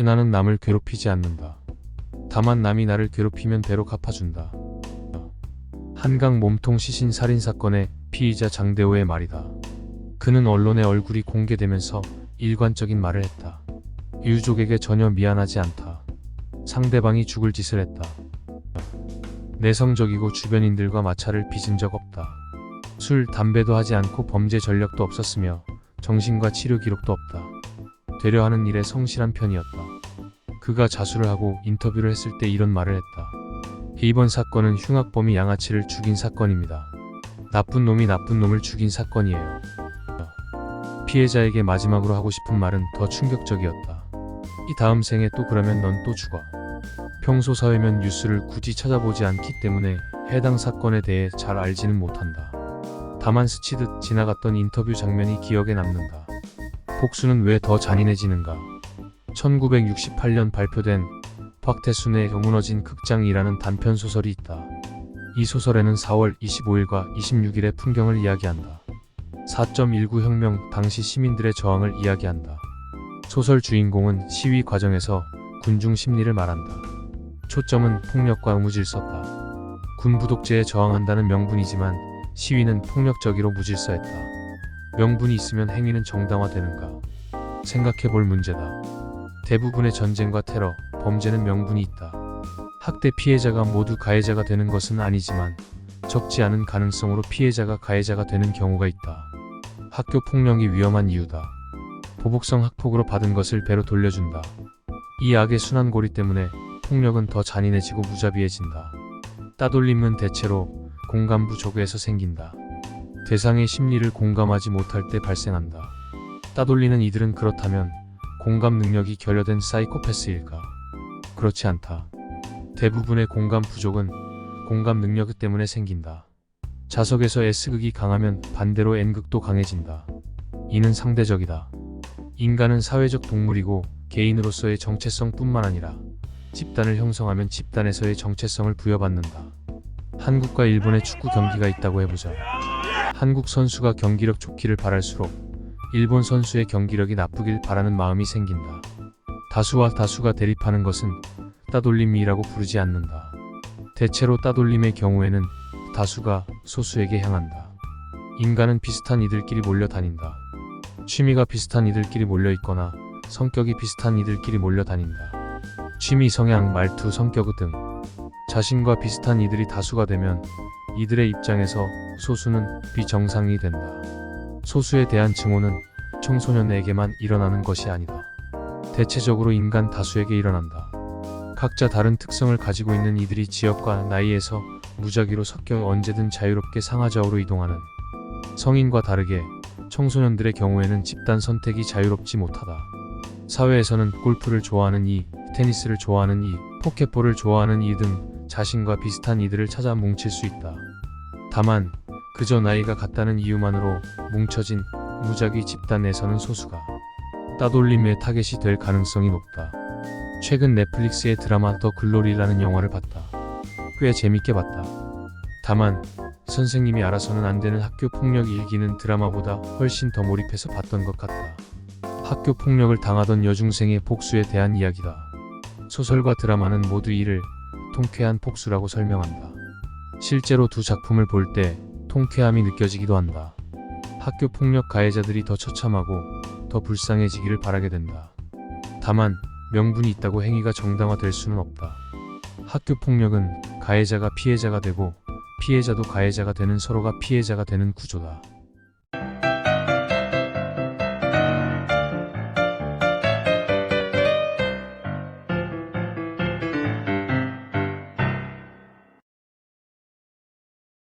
나는 남을 괴롭히지 않는다. 다만 남이 나를 괴롭히면 배로 갚아준다. 한강 몸통 시신 살인 사건의 피의자 장대호의 말이다. 그는 언론에 얼굴이 공개되면서 일관적인 말을 했다. 유족에게 전혀 미안하지 않다. 상대방이 죽을 짓을 했다. 내성적이고 주변인들과 마찰을 빚은 적 없다. 술, 담배도 하지 않고 범죄 전력도 없었으며 정신과 치료 기록도 없다. 되려 하는 일에 성실한 편이었다. 그가 자수를 하고 인터뷰를 했을 때 이런 말을 했다. 이번 사건은 흉악범이 양아치를 죽인 사건입니다. 나쁜 놈이 나쁜 놈을 죽인 사건이에요. 피해자에게 마지막으로 하고 싶은 말은 더 충격적이었다. 이 다음 생에 또 그러면 넌 또 죽어. 평소 사회면 뉴스를 굳이 찾아보지 않기 때문에 해당 사건에 대해 잘 알지는 못한다. 다만 스치듯 지나갔던 인터뷰 장면이 기억에 남는다. 복수는 왜 더 잔인해지는가? 1968년 발표된 박태순의 무너진 극장이라는 단편 소설이 있다. 이 소설에는 4월 25일과 26일의 풍경을 이야기한다. 4.19 혁명 당시 시민들의 저항을 이야기한다. 소설 주인공은 시위 과정에서 군중 심리를 말한다. 초점은 폭력과 무질서다. 군 부독제에 저항한다는 명분이지만 시위는 폭력적이로 무질서했다. 명분이 있으면 행위는 정당화되는가? 생각해볼 문제다. 대부분의 전쟁과 테러, 범죄는 명분이 있다. 학대 피해자가 모두 가해자가 되는 것은 아니지만 적지 않은 가능성으로 피해자가 가해자가 되는 경우가 있다. 학교 폭력이 위험한 이유다. 보복성 학폭으로 받은 것을 배로 돌려준다. 이 악의 순환고리 때문에 폭력은 더 잔인해지고 무자비해진다. 따돌림은 대체로 공감 부족에서 생긴다. 대상의 심리를 공감하지 못할 때 발생한다. 따돌리는 이들은 그렇다면 공감 능력이 결여된 사이코패스일까? 그렇지 않다. 대부분의 공감 부족은 공감 능력 때문에 생긴다. 자석에서 S극이 강하면 반대로 N극도 강해진다. 이는 상대적이다. 인간은 사회적 동물이고 개인으로서의 정체성뿐만 아니라 집단을 형성하면 집단에서의 정체성을 부여받는다. 한국과 일본의 축구 경기가 있다고 해보자. 한국 선수가 경기력 좋기를 바랄수록 일본 선수의 경기력이 나쁘길 바라는 마음이 생긴다. 다수와 다수가 대립하는 것은 따돌림이라고 부르지 않는다. 대체로 따돌림의 경우에는 다수가 소수에게 향한다. 인간은 비슷한 이들끼리 몰려다닌다. 취미가 비슷한 이들끼리 몰려있거나 성격이 비슷한 이들끼리 몰려다닌다. 취미, 성향, 말투, 성격 등 자신과 비슷한 이들이 다수가 되면 이들의 입장에서 소수는 비정상이 된다. 소수에 대한 증오는 청소년에게만 일어나는 것이 아니다. 대체적으로 인간 다수에게 일어난다. 각자 다른 특성을 가지고 있는 이들이 지역과 나이에서 무작위로 섞여 언제든 자유롭게 상하좌우로 이동하는. 성인과 다르게 청소년들의 경우에는 집단 선택이 자유롭지 못하다. 사회에서는 골프를 좋아하는 이, 테니스를 좋아하는 이, 포켓볼을 좋아하는 이 등 자신과 비슷한 이들을 찾아 뭉칠 수 있다. 다만 그저 나이가 같다는 이유만으로 뭉쳐진 무작위 집단 내에서는 소수가 따돌림의 타겟이 될 가능성이 높다. 최근 넷플릭스의 드라마 더 글로리라는 영화를 봤다. 꽤 재밌게 봤다. 다만 선생님이 알아서는 안 되는 학교 폭력 일기는 드라마보다 훨씬 더 몰입해서 봤던 것 같다. 학교 폭력을 당하던 여중생의 복수에 대한 이야기다. 소설과 드라마는 모두 이를 통쾌한 복수라고 설명한다. 실제로 두 작품을 볼 때 통쾌함이 느껴지기도 한다. 학교 폭력 가해자들이 더 처참하고 더 불쌍해지기를 바라게 된다. 다만 명분이 있다고 행위가 정당화될 수는 없다. 학교 폭력은 가해자가 피해자가 되고 피해자도 가해자가 되는, 서로가 피해자가 되는 구조다.